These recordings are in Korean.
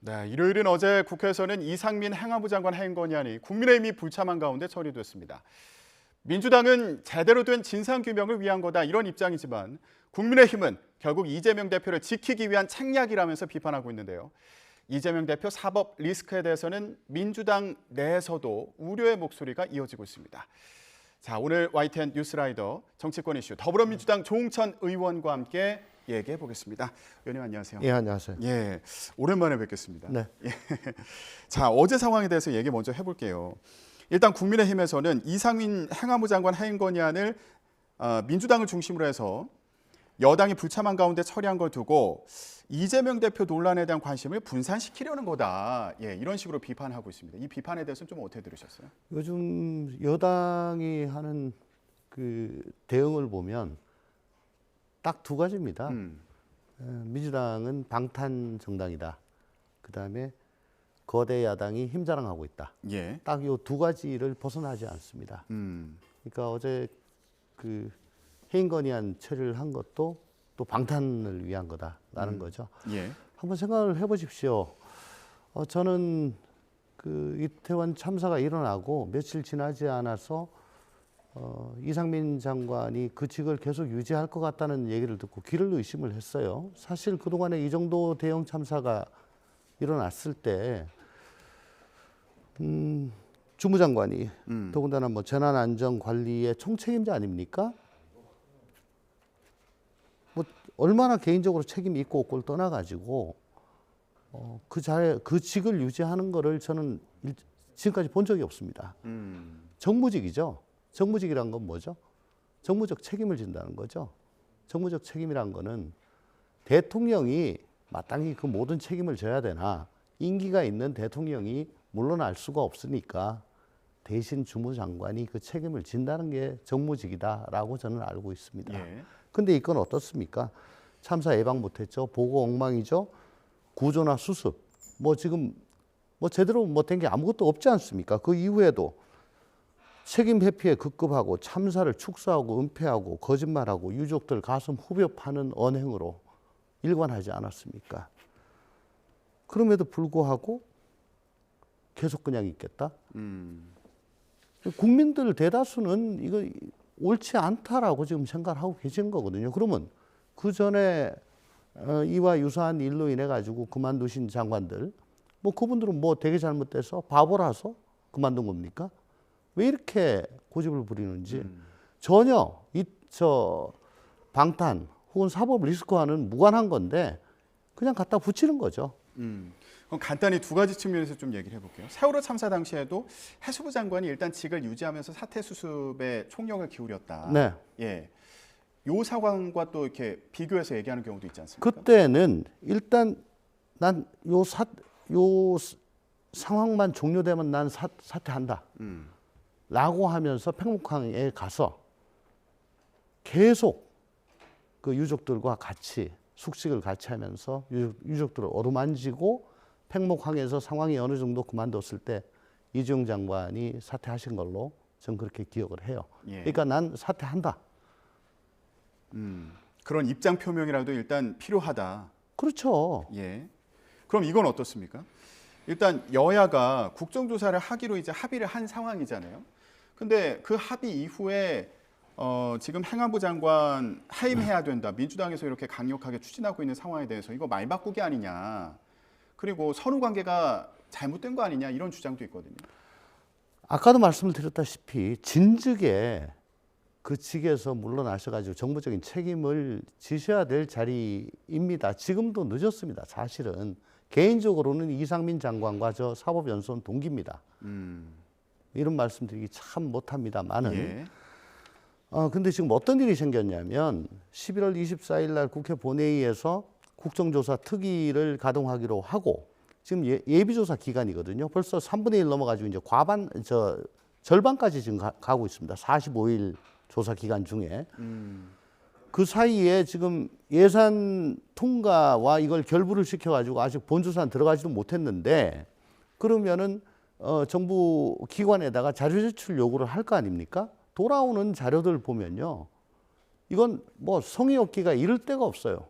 네, 일요일인 어제 국회에서는 이상민 행안부 장관 해임 건의안이 국민의힘이 불참한 가운데 처리됐습니다. 민주당은 제대로 된 진상규명을 위한 거다 이런 입장이지만 국민의힘은 결국 이재명 대표를 지키기 위한 책략이라면서 비판하고 있는데요. 이재명 대표 사법 리스크에 대해서는 민주당 내에서도 우려의 목소리가 이어지고 있습니다. 자, 오늘 YTN 뉴스라이더 정치권 이슈 더불어민주당 조응천 의원과 함께 얘기해 보겠습니다. 의원님 안녕하세요. 예, 안녕하세요. 예, 오랜만에 뵙겠습니다. 네. 예. 자, 어제 상황에 대해서 얘기 먼저 해볼게요. 일단 국민의힘에서는 이상민 행안부 장관 해임 건의안을 민주당을 중심으로 해서 여당이 불참한 가운데 처리한 걸 두고 이재명 대표 논란에 대한 관심을 분산시키려는 거다. 예, 이런 식으로 비판하고 있습니다. 이 비판에 대해서는 좀 어떻게 들으셨어요? 요즘 여당이 하는 그 대응을 보면 딱 두 가지입니다. 민주당은 방탄 정당이다. 그다음에 거대 야당이 힘자랑하고 있다. 예. 딱 요 두 가지를 벗어나지 않습니다. 그러니까 어제 그 해임 건의안 처리를 한 것도 또 방탄을 위한 거다라는 거죠. 예. 한번 생각을 해보십시오. 저는 그 이태원 참사가 일어나고 며칠 지나지 않아서 이상민 장관이 그 직을 계속 유지할 것 같다는 얘기를 듣고 귀를 의심을 했어요. 사실 그동안에 이 정도 대형 참사가 일어났을 때 주무장관이 더군다나 뭐 재난안전관리의 총책임자 아닙니까? 뭐 얼마나 개인적으로 책임이 있고 없고를 떠나가지고 그 직을 유지하는 거를 저는 지금까지 본 적이 없습니다. 정무직이죠. 정무직이란 건 뭐죠? 정무적 책임을 진다는 거죠. 정무적 책임이란 거는 대통령이 마땅히 그 모든 책임을 져야 되나 임기가 있는 대통령이 물러날 수가 없으니까 대신 주무장관이 그 책임을 진다는 게 정무직이다라고 저는 알고 있습니다. 예. 근데 이건 어떻습니까? 참사 예방 못했죠. 보고 엉망이죠. 구조나 수습. 뭐 지금 뭐 제대로 뭐 된 게 아무것도 없지 않습니까? 그 이후에도 책임 회피에 급급하고 참사를 축소하고 은폐하고 거짓말하고 유족들 가슴 후벼 파는 언행으로 일관하지 않았습니까? 그럼에도 불구하고 계속 그냥 있겠다? 국민들 대다수는 이거 옳지 않다라고 지금 생각을 하고 계신 거거든요. 그러면 그 전에 이와 유사한 일로 인해 가지고 그만두신 장관들, 뭐 그분들은 뭐 되게 잘못돼서 바보라서 그만둔 겁니까? 왜 이렇게 고집을 부리는지 전혀 방탄 혹은 사법 리스크와는 무관한 건데 그냥 갖다 붙이는 거죠. 그럼 간단히 두 가지 측면에서 좀 얘기를 해볼게요. 세월호 참사 당시에도 해수부 장관이 일단 직을 유지하면서 사태 수습에 총력을 기울였다. 네. 예. 요 상황과 또 이렇게 비교해서 얘기하는 경우도 있지 않습니까? 그때는 일단 난 요 상황만 종료되면 난 사퇴한다. 라고 하면서 팽목항에 가서 계속 그 유족들과 같이 숙식을 같이 하면서 유족들을 어루만지고 팽목항에서 상황이 어느 정도 그만뒀을 때 이재용 장관이 사퇴하신 걸로 전 그렇게 기억을 해요. 예. 그러니까 난 사퇴한다. 그런 입장 표명이라도 일단 필요하다. 그렇죠. 예. 그럼 이건 어떻습니까? 일단 여야가 국정조사를 하기로 이제 합의를 한 상황이잖아요. 근데 그 합의 이후에 지금 행안부 장관 해임해야 된다. 민주당에서 이렇게 강력하게 추진하고 있는 상황에 대해서 이거 말 바꾸기 아니냐. 그리고 선후 관계가 잘못된 거 아니냐 이런 주장도 있거든요. 아까도 말씀을 드렸다시피 진즉에 그 직에서 물러나셔가지고 정부적인 책임을 지셔야 될 자리입니다. 지금도 늦었습니다. 사실은 개인적으로는 이상민 장관과 저 사법연수원 동기입니다. 이런 말씀드리기 참 못합니다만은. 예. 근데 지금 어떤 일이 생겼냐면 11월 24일 날 국회 본회의에서 국정조사 특위를 가동하기로 하고 지금 예비조사 기간이거든요. 벌써 3분의 1 넘어가지고 이제 절반까지 지금 가고 있습니다. 45일 조사 기간 중에. 그 사이에 지금 예산 통과와 이걸 결부를 시켜가지고 아직 본조사는 들어가지도 못했는데 그러면은 정부 기관에다가 자료 제출 요구를 할 거 아닙니까? 돌아오는 자료들 보면요. 이건 뭐 성의 없기가 이를 데가 없어요.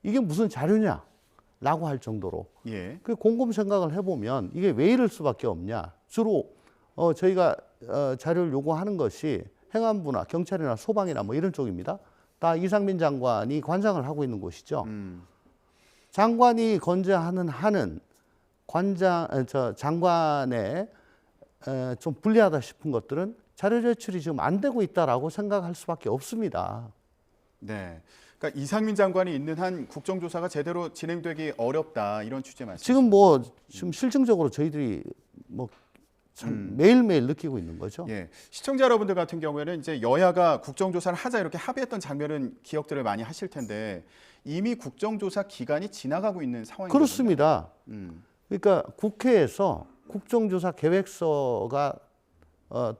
이게 무슨 자료냐? 라고 할 정도로. 예. 그 곰곰 생각을 해보면 이게 왜 이럴 수밖에 없냐. 주로 저희가 자료를 요구하는 것이 행안부나 경찰이나 소방이나 뭐 이런 쪽입니다. 다 이상민 장관이 관장을 하고 있는 곳이죠. 장관이 건재하는 한은 장관의 좀 불리하다 싶은 것들은 자료 제출이 지금 안 되고 있다라고 생각할 수밖에 없습니다. 네. 그러니까 이상민 장관이 있는 한 국정조사가 제대로 진행되기 어렵다 이런 취재 말씀. 지금 실증적으로 저희들이 참 매일매일 느끼고 있는 거죠. 예. 시청자 여러분들 같은 경우에는 이제 여야가 국정조사를 하자 이렇게 합의했던 장면은 기억들을 많이 하실 텐데 이미 국정조사 기간이 지나가고 있는 상황이거든요. 그렇습니다. 그러니까 국회에서 국정조사 계획서가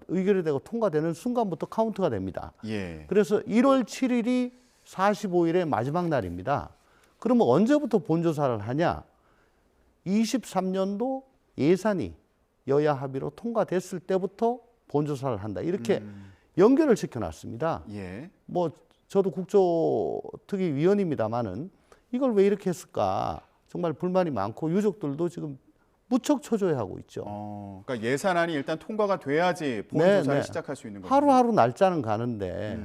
의결이 되고 통과되는 순간부터 카운트가 됩니다. 예. 그래서 1월 7일이 45일의 마지막 날입니다. 그러면 언제부터 본조사를 하냐? 23년도 예산이 여야 합의로 통과됐을 때부터 본조사를 한다. 이렇게 연결을 시켜놨습니다. 예. 저도 국조특위위원입니다만은 이걸 왜 이렇게 했을까? 정말 불만이 많고 유족들도 지금 무척 초조해하고 있죠. 그러니까 예산안이 일단 통과가 돼야지 본조사를 시작할 수 있는 거죠. 하루하루 날짜는 가는데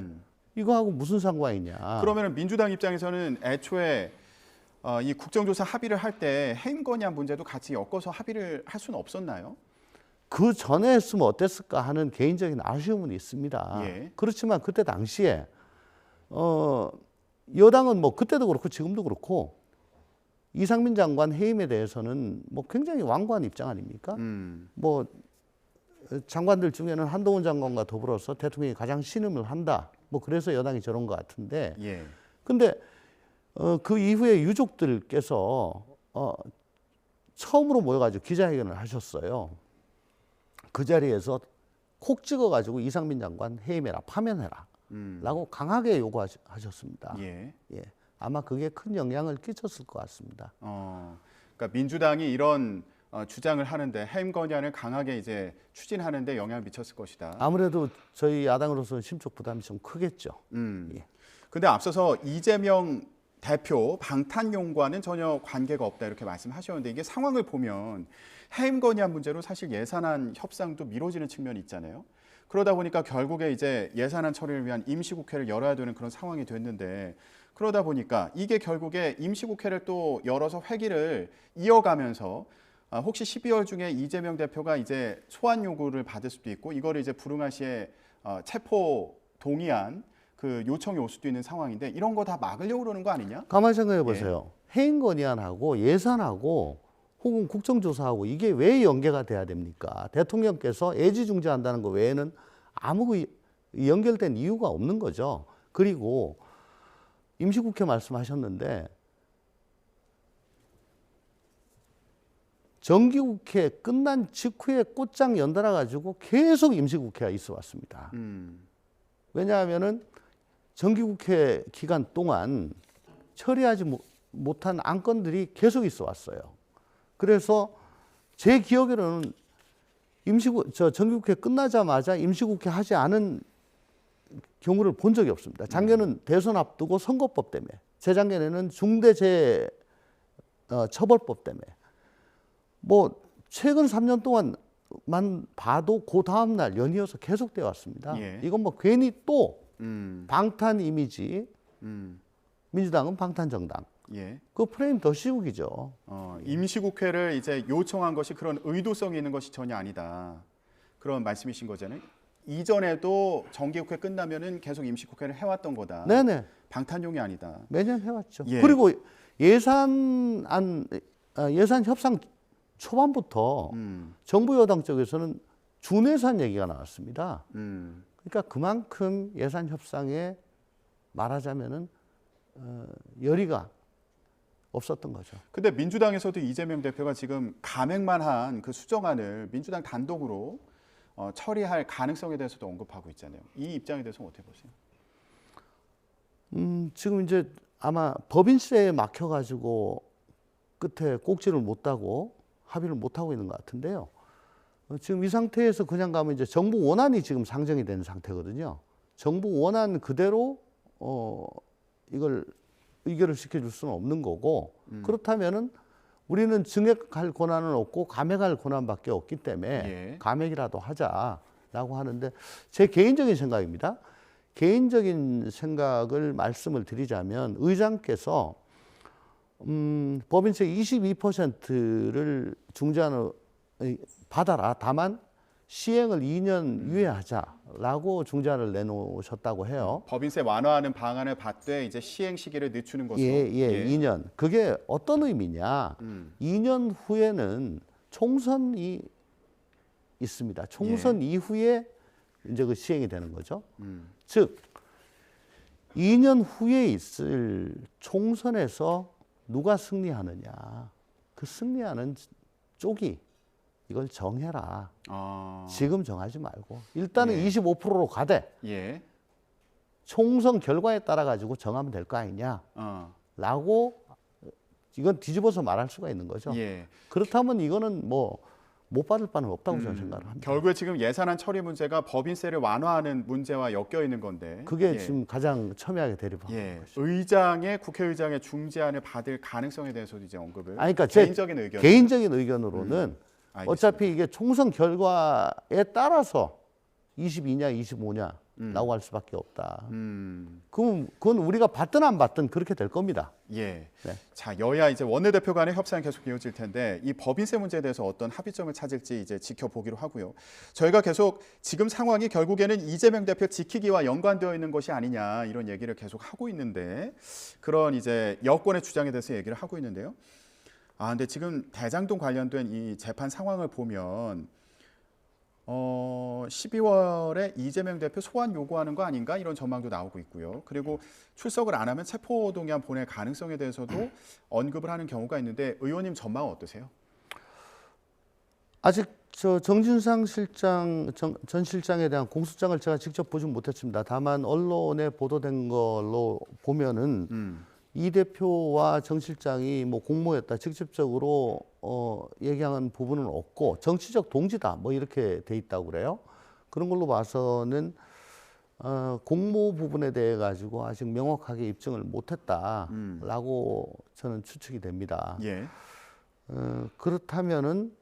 이거하고 무슨 상관이냐? 그러면 민주당 입장에서는 애초에 이 국정조사 합의를 할 때 해임 건의안 문제도 같이 엮어서 합의를 할 수는 없었나요? 그 전에 했으면 어땠을까 하는 개인적인 아쉬움은 있습니다. 예. 그렇지만 그때 당시에 여당은 그때도 그렇고 지금도 그렇고 이상민 장관 해임에 대해서는 굉장히 완고한 입장 아닙니까? 장관들 중에는 한동훈 장관과 더불어서 대통령이 가장 신임을 한다. 그래서 여당이 저런 것 같은데. 예. 근데 그 이후에 유족들께서 처음으로 모여가지고 기자회견을 하셨어요. 그 자리에서 콕 찍어가지고 이상민 장관 해임해라, 파면해라 라고 강하게 요구하셨습니다. 예. 예. 아마 그게 큰 영향을 끼쳤을 것 같습니다. 그러니까 민주당이 이런 주장을 하는데 해임 건의안을 강하게 이제 추진하는데 영향을 미쳤을 것이다. 아무래도 저희 야당으로서는 심적 부담이 좀 크겠죠. 예. 근데 앞서서 이재명 대표 방탄용과는 전혀 관계가 없다 이렇게 말씀하셨는데 이게 상황을 보면 해임 건의안 문제로 사실 예산안 협상도 미뤄지는 측면이 있잖아요. 그러다 보니까 결국에 이제 예산안 처리를 위한 임시국회를 열어야 되는 그런 상황이 됐는데 그러다 보니까 이게 결국에 임시국회를 또 열어서 회기를 이어가면서 혹시 12월 중에 이재명 대표가 이제 소환 요구를 받을 수도 있고 이거를 이제 불응할 시에 체포 동의안 그 요청이 올 수도 있는 상황인데 이런 거 다 막으려고 그러는 거 아니냐? 가만히 생각해 보세요. 해임 건의안하고 예산하고 혹은 국정조사하고 이게 왜 연계가 돼야 됩니까? 대통령께서 애지중지한다는 거 외에는 아무 연결된 이유가 없는 거죠. 그리고 임시국회 말씀하셨는데 정기국회 끝난 직후에 꽃장 연달아 가지고 계속 임시국회가 있어 왔습니다. 왜냐하면은 정기국회 기간 동안 처리하지 못한 안건들이 계속 있어 왔어요. 그래서 제 기억에는 정기국회 끝나자마자 임시국회 하지 않은 경우를 본 적이 없습니다. 작년은 대선 앞두고 선거법 때문에, 재작년에는 중대재해처벌법 때문에, 최근 3년 동안만 봐도 그 다음 날 연이어서 계속되어 왔습니다. 예. 이건 괜히 또 방탄 이미지, 민주당은 방탄 정당. 예. 그 프레임 더 씌우기죠. 임시국회를 이제 요청한 것이 그런 의도성이 있는 것이 전혀 아니다. 그런 말씀이신 거잖아요. 이전에도 정기국회 끝나면은 계속 임시국회를 해왔던 거다. 네네. 방탄용이 아니다. 매년 해왔죠. 예. 그리고 예산 협상 초반부터 정부 여당 쪽에서는 준예산 얘기가 나왔습니다. 그러니까 그만큼 예산 협상에 말하자면은 열의가 없었던 거죠. 근데 민주당에서도 이재명 대표가 지금 감액만 한 그 수정안을 민주당 단독으로 처리할 가능성에 대해서도 언급하고 있잖아요. 이 입장에 대해서는 어떻게 보세요? 지금 이제 아마 법인세에 막혀가지고 끝에 꼭지를 못 따고 합의를 못 하고 있는 것 같은데요. 지금 이 상태에서 그냥 가면 이제 정부 원안이 지금 상정이 된 상태거든요. 정부 원안 그대로 이걸 의결을 시켜줄 수는 없는 거고 그렇다면은 우리는 증액할 권한은 없고 감액할 권한밖에 없기 때문에 예. 감액이라도 하자라고 하는데 제 개인적인 생각입니다. 개인적인 생각을 말씀을 드리자면 의장께서 법인세 22%를 중재안을 받아라. 다만 시행을 2년 유예하자라고 중재안을 내놓으셨다고 해요. 법인세 완화하는 방안을 받되 이제 시행 시기를 늦추는 것으로. 예, 2년. 그게 어떤 의미냐? 2년 후에는 총선이 있습니다. 총선 이후에 이제 그 시행이 되는 거죠. 즉 2년 후에 있을 총선에서 누가 승리하느냐? 그 승리하는 쪽이 이걸 정해라. 지금 정하지 말고 일단은 25%로 가되 예. 총선 결과에 따라 가지고 정하면 될 거 아니냐라고 이건 뒤집어서 말할 수가 있는 거죠. 예. 그렇다면 이거는 뭐 못 받을 바는 없다고 저는 생각을 합니다. 결국에 지금 예산안 처리 문제가 법인세를 완화하는 문제와 엮여 있는 건데. 그게 예. 지금 가장 첨예하게 대립하는 예. 것이죠. 의장의 국회의장의 중재안을 받을 가능성에 대해서도 이제 언급을. 아니, 그러니까 제 개인적인 의견. 개인적인 의견으로는 알겠습니다. 어차피 이게 총선 결과에 따라서 22냐 25냐라고 할 수밖에 없다. 그럼 그건 우리가 받든 안 받든 그렇게 될 겁니다. 예. 네. 자, 여야 이제 원내대표 간의 협상이 계속 이어질 텐데 이 법인세 문제에 대해서 어떤 합의점을 찾을지 이제 지켜보기로 하고요. 저희가 계속 지금 상황이 결국에는 이재명 대표 지키기와 연관되어 있는 것이 아니냐 이런 얘기를 계속 하고 있는데 그런 이제 여권의 주장에 대해서 얘기를 하고 있는데요. 근데 지금 대장동 관련된 이 재판 상황을 보면 12월에 이재명 대표 소환 요구하는 거 아닌가 이런 전망도 나오고 있고요. 그리고 출석을 안 하면 체포동의안 보낼 가능성에 대해서도 언급을 하는 경우가 있는데 의원님 전망은 어떠세요? 아직 저 정진상 실장 전 실장에 대한 공소장을 제가 직접 보진 못했습니다. 다만 언론에 보도된 걸로 보면은 이 대표와 정 실장이 뭐 공모했다 직접적으로 얘기한 부분은 없고 정치적 동지다 뭐 이렇게 돼 있다고 그래요. 그런 걸로 봐서는 공모 부분에 대해 가지고 아직 명확하게 입증을 못했다라고 저는 추측이 됩니다. 예. 그렇다면은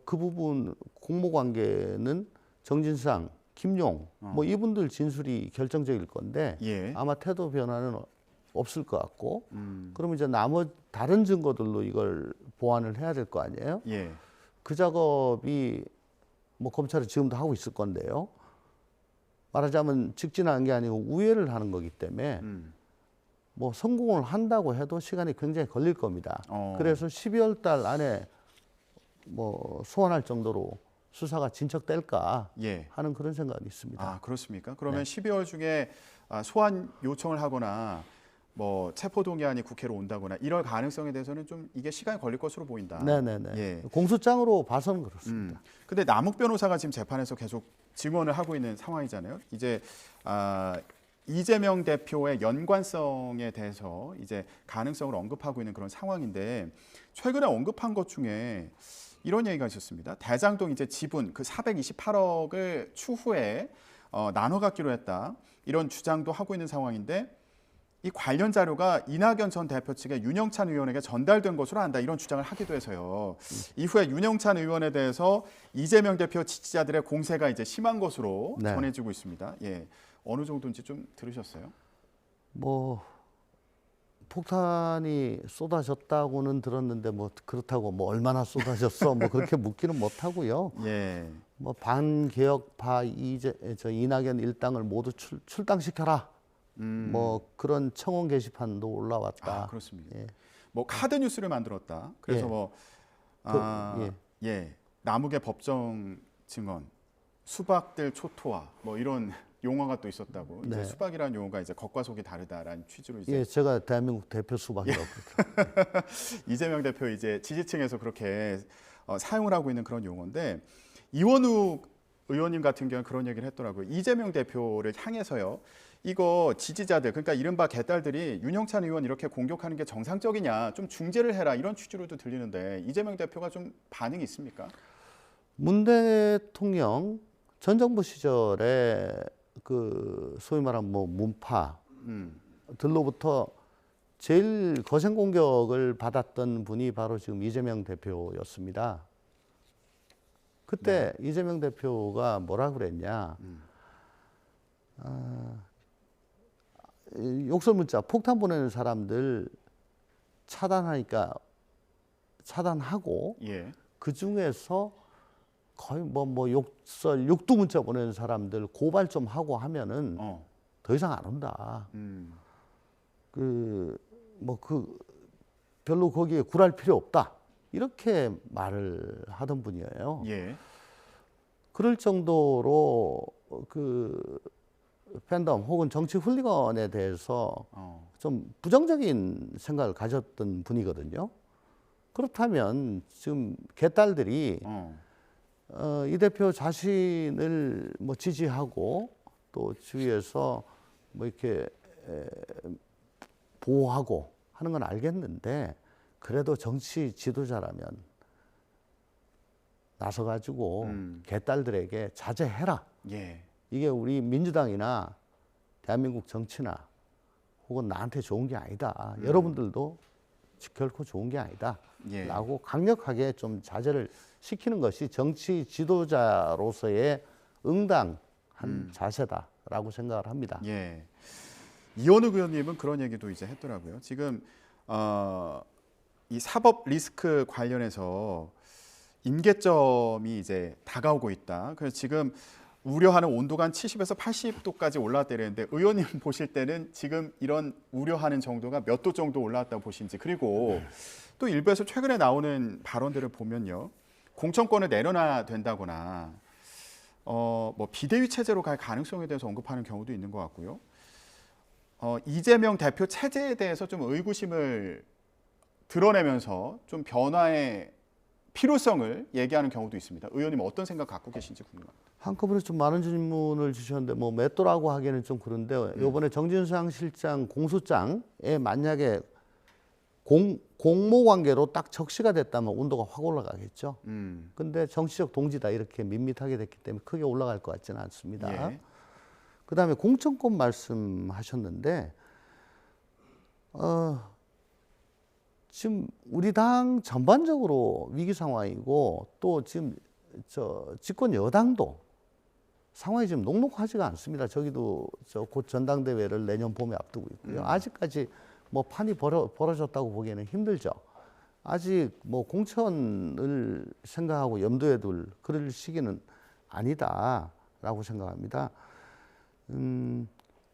그 부분 공모 관계는 정진상, 김용 뭐 이분들 진술이 결정적일 건데 예. 아마 태도 변화는 없을 것 같고 그러면 이제 나머지 다른 증거들로 이걸 보완을 해야 될 거 아니에요? 예. 그 작업이 뭐 검찰이 지금도 하고 있을 건데요. 말하자면 직진하는 게 아니고 우회를 하는 거기 때문에 뭐 성공을 한다고 해도 시간이 굉장히 걸릴 겁니다. 그래서 12월 달 안에 뭐 소환할 정도로 수사가 진척될까 예. 하는 그런 생각이 있습니다. 그렇습니까? 그러면 네. 12월 중에 소환 요청을 하거나 뭐 체포동의안이 국회로 온다거나 이럴 가능성에 대해서는 좀 이게 시간이 걸릴 것으로 보인다. 네네네. 예. 공소장으로 봐서는 그렇습니다. 근데 남욱 변호사가 지금 재판에서 계속 증언을 하고 있는 상황이잖아요. 이제 이재명 대표의 연관성에 대해서 이제 가능성을 언급하고 있는 그런 상황인데 최근에 언급한 것 중에 이런 얘기가 있었습니다. 대장동 이제 지분 그 428억을 추후에 나눠 갖기로 했다. 이런 주장도 하고 있는 상황인데 이 관련 자료가 이낙연 전 대표 측의 윤영찬 의원에게 전달된 것으로 안다 이런 주장을 하기도 해서요. 이후에 윤영찬 의원에 대해서 이재명 대표 지지자들의 공세가 이제 심한 것으로 네. 전해지고 있습니다. 예, 어느 정도인지 좀 들으셨어요? 뭐 폭탄이 쏟아졌다고는 들었는데 뭐 그렇다고 뭐 얼마나 쏟아졌어 뭐 그렇게 묻기는 못하고요. 예, 뭐 반개혁파 이낙연 일당을 모두 출당시켜라. 뭐 그런 청원 게시판도 올라왔다. 그렇습니다. 예. 뭐 카드 뉴스를 만들었다. 그래서 예. 뭐 예. 남욱의 법정 증언, 수박들 초토화 뭐 이런 용어가 또 있었다고. 이제 네. 수박이라는 용어가 이제 겉과 속이 다르다라는 취지로 이제 예, 제가 대한민국 대표 수박이라고 그러죠. 이재명 대표 이제 지지층에서 그렇게 사용을 하고 있는 그런 용어인데 이원욱 의원님 같은 경우는 그런 얘기를 했더라고요. 이재명 대표를 향해서요. 이거 지지자들 그러니까 이른바 개딸들이 윤영찬 의원 이렇게 공격하는 게 정상적이냐 좀 중재를 해라 이런 취지로도 들리는데 이재명 대표가 좀 반응이 있습니까? 문 대통령 전 정부 시절에 그 소위 말하면 뭐 문파들로부터 제일 거센 공격을 받았던 분이 바로 지금 이재명 대표였습니다. 그때 이재명 대표가 뭐라 그랬냐. 욕설 문자 폭탄 보내는 사람들 차단하니까 차단하고 예. 그 중에서 거의 뭐 욕설 욕두 문자 보내는 사람들 고발 좀 하고 하면은 더 이상 안 온다. 별로 거기에 굴할 필요 없다. 이렇게 말을 하던 분이에요. 예. 그럴 정도로 그 팬덤 혹은 정치 훌리건에 대해서 좀 부정적인 생각을 가졌던 분이거든요. 그렇다면 지금 개딸들이 이 대표 자신을 뭐 지지하고 또 주위에서 뭐 이렇게 보호하고 하는 건 알겠는데 그래도 정치 지도자라면 나서가지고 개딸들에게 자제해라. 예. 이게 우리 민주당이나 대한민국 정치나 혹은 나한테 좋은 게 아니다. 여러분들도 결코 좋은 게 아니다. 예. 라고 강력하게 좀 자제를 시키는 것이 정치 지도자로서의 응당한 자세다라고 생각을 합니다. 예. 이원욱 의원님은 그런 얘기도 이제 했더라고요. 지금 이 사법 리스크 관련해서 임계점이 이제 다가오고 있다. 그래서 지금 우려하는 온도가 한 70에서 80도까지 올라왔다는데 의원님 보실 때는 지금 이런 우려하는 정도가 몇 도 정도 올라왔다고 보시는지, 그리고 또 일부에서 최근에 나오는 발언들을 보면요, 공천권을 내려놔야 된다거나 뭐 비대위 체제로 갈 가능성에 대해서 언급하는 경우도 있는 것 같고요. 이재명 대표 체제에 대해서 좀 의구심을 드러내면서 좀 변화의 필요성을 얘기하는 경우도 있습니다. 의원님 어떤 생각 갖고 계신지 궁금합니다. 한꺼번에 좀 많은 질문을 주셨는데 뭐 몇 도라고 하기에는 좀 그런데 이번에 정진상 실장 공소장에 만약에 공모 관계로 딱 적시가 됐다면 온도가 확 올라가겠죠. 근데 정치적 동지다 이렇게 밋밋하게 됐기 때문에 크게 올라갈 것 같지는 않습니다. 예. 그다음에 공천권 말씀하셨는데 지금 우리 당 전반적으로 위기 상황이고 또 지금 집권 여당도 상황이 지금 녹록하지가 않습니다. 저기도 곧 전당대회를 내년 봄에 앞두고 있고요. 아직까지 뭐 판이 벌어졌다고 보기에는 힘들죠. 아직 뭐 공천을 생각하고 염두에 둘 그럴 시기는 아니다라고 생각합니다.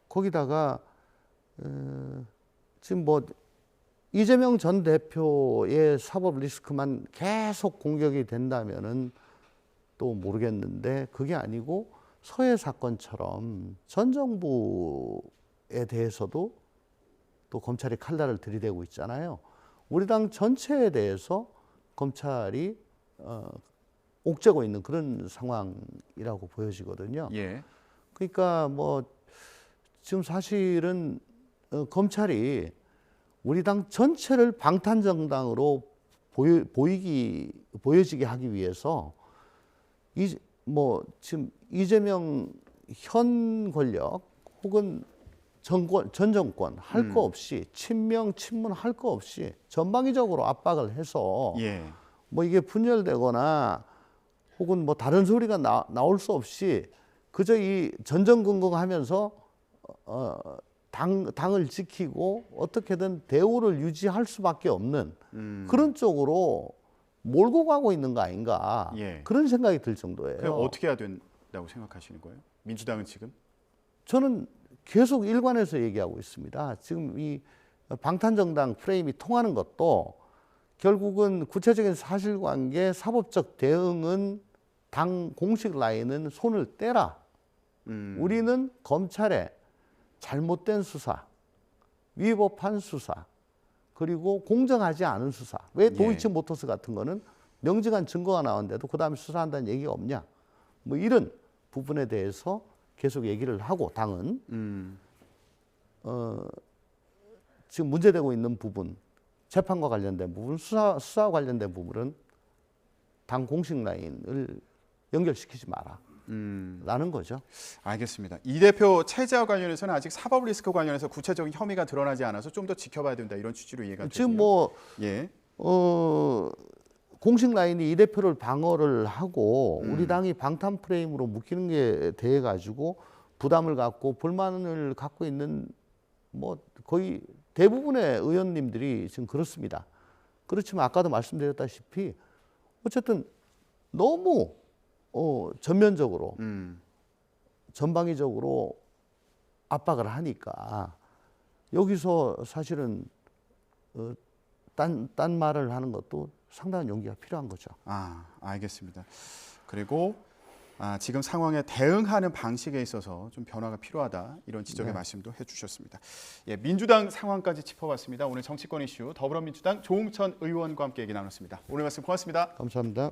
거기다가 지금 뭐 이재명 전 대표의 사법 리스크만 계속 공격이 된다면은 또 모르겠는데 그게 아니고 서해 사건처럼 전 정부에 대해서도 또 검찰이 칼날을 들이대고 있잖아요. 우리 당 전체에 대해서 검찰이 옥죄고 있는 그런 상황이라고 보여지거든요. 예. 그러니까 뭐 지금 사실은 검찰이 우리 당 전체를 방탄정당으로 보여지게 하기 위해서 지금 이재명 현 권력 혹은 전 정권 할 거 없이 친명 친문 할 거 없이 전방위적으로 압박을 해서 예. 뭐 이게 분열되거나 혹은 뭐 다른 소리가 나올 수 없이 그저 이 전전긍긍하면서 당을 지키고 어떻게든 대우를 유지할 수밖에 없는 그런 쪽으로 몰고 가고 있는 거 아닌가. 예. 그런 생각이 들 정도예요. 그럼 어떻게 해야 된다고 생각하시는 거예요? 민주당은 지금? 저는 계속 일관해서 얘기하고 있습니다. 지금 이 방탄정당 프레임이 통하는 것도 결국은 구체적인 사실관계, 사법적 대응은 당 공식 라인은 손을 떼라. 우리는 검찰의 잘못된 수사, 위법한 수사, 그리고 공정하지 않은 수사. 왜 도이치모터스 같은 거는 명징한 증거가 나왔는데도 그 다음에 수사한다는 얘기가 없냐. 뭐 이런 부분에 대해서 계속 얘기를 하고 당은 지금 문제되고 있는 부분, 재판과 관련된 부분, 수사와 관련된 부분은 당 공식 라인을 연결시키지 마라. 라는 거죠. 알겠습니다. 이 대표 체제와 관련해서는 아직 사법 리스크 관련해서 구체적인 혐의가 드러나지 않아서 좀 더 지켜봐야 된다 이런 취지로 이해가 되고요. 지금 뭐 예. 공식 라인이 이 대표를 방어를 하고 우리 당이 방탄 프레임으로 묶이는 게 돼 가지고 부담을 갖고 불만을 갖고 있는 뭐 거의 대부분의 의원님들이 지금 그렇습니다. 그렇지만 아까도 말씀드렸다시피 어쨌든 너무 전면적으로 전방위적으로 압박을 하니까 여기서 사실은 딴 말을 하는 것도 상당한 용기가 필요한 거죠. 알겠습니다. 그리고 지금 상황에 대응하는 방식에 있어서 좀 변화가 필요하다 이런 지적의 말씀도 해주셨습니다. 예, 민주당 상황까지 짚어봤습니다. 오늘 정치권 이슈 더불어민주당 조응천 의원과 함께 얘기 나눴습니다. 오늘 말씀 고맙습니다. 감사합니다.